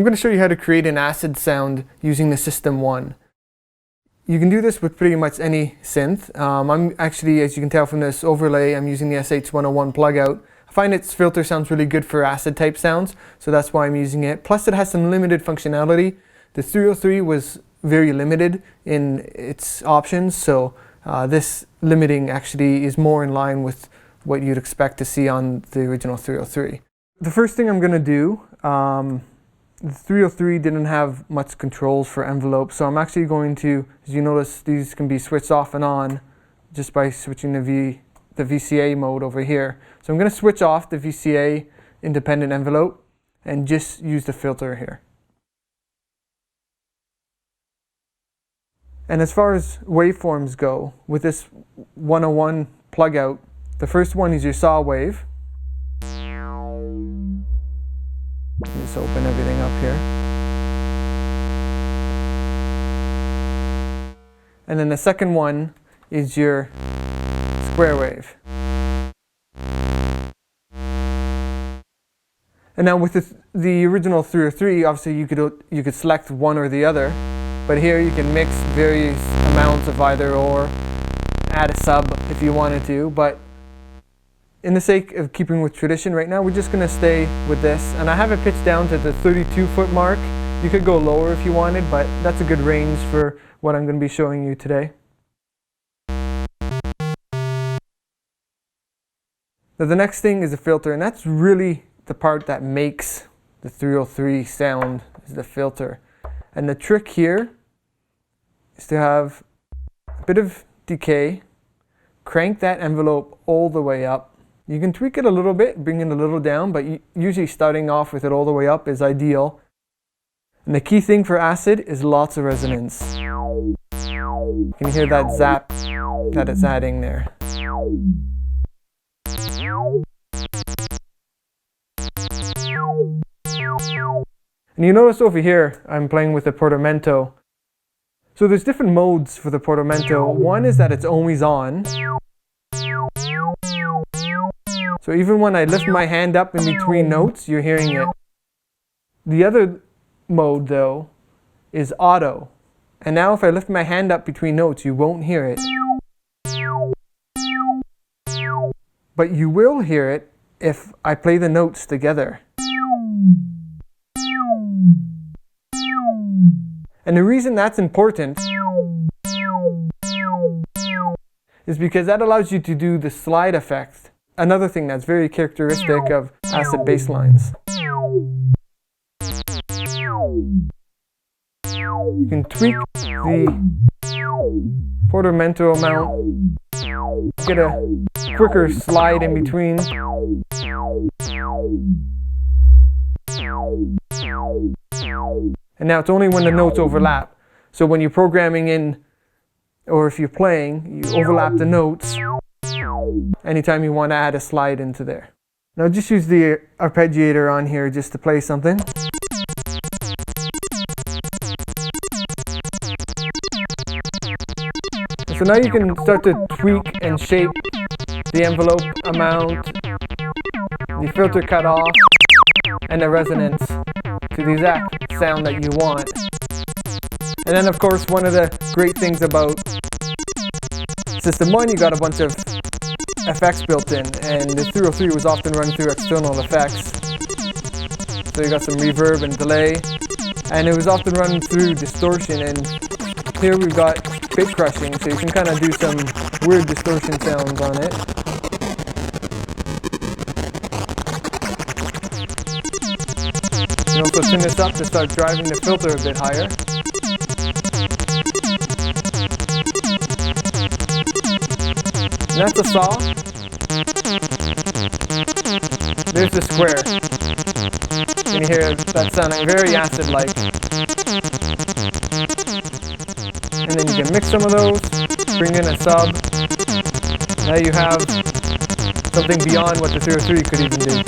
I'm going to show you how to create an acid sound using the System 1. You can do this with pretty much any synth. I'm actually, as you can tell from this overlay, I'm using the SH101 plugout. I find its filter sounds really good for acid type sounds, so that's why I'm using it. Plus it has some limited functionality. The 303 was very limited in its options, so this limiting actually is more in line with what you'd expect to see on the original 303. The first thing I'm going to do, the 303 didn't have much controls for envelope, so I'm actually going to, as you notice, these can be switched off and on just by switching the VCA mode over here. So I'm going to switch off the VCA independent envelope and just use the filter here. And as far as waveforms go, with this 101 plugout, the first one is your saw wave. Just open everything up here. And then the second one is your square wave. And now with the original 303, obviously you could select one or the other, but here you can mix various amounts of either or, add a sub if you wanted to, but in the sake of keeping with tradition right now, we're just going to stay with this. And I have it pitched down to the 32-foot mark. You could go lower if you wanted, but that's a good range for what I'm going to be showing you today. Now the next thing is the filter, and that's really the part that makes the 303 sound, is the filter. And the trick here is to have a bit of decay, crank that envelope all the way up. You can tweak it a little bit, bring it a little down, but usually starting off with it all the way up is ideal. And the key thing for acid is lots of resonance. You can hear that zap that it's adding there. And you notice over here, I'm playing with the Portamento. So there's different modes for the Portamento. One is that it's always on. So even when I lift my hand up in between notes, you're hearing it. The other mode, though, is auto. And now if I lift my hand up between notes, you won't hear it. But you will hear it if I play the notes together. And the reason that's important is because that allows you to do the slide effect. Another thing that's very characteristic of acid bass lines. You can tweak the Portamento amount, get a quicker slide in between. And now it's only when the notes overlap. So when you're programming in, or if you're playing, you overlap the notes anytime you want to add a slide into there. Now just use the arpeggiator on here just to play something. So now you can start to tweak and shape the envelope amount, the filter cutoff, and the resonance to the exact sound that you want. And then of course one of the great things about System 1, you got a bunch of effects built in, and the 303 was often run through external effects. So you got some reverb and delay, and it was often run through distortion, and here we've got bit crushing, so you can kind of do some weird distortion sounds on it. You can also tune this up to start driving the filter a bit higher. And that's a saw. There's the square. You can hear that sounding very acid-like. And then you can mix some of those, bring in a sub. Now you have something beyond what the 303 could even do.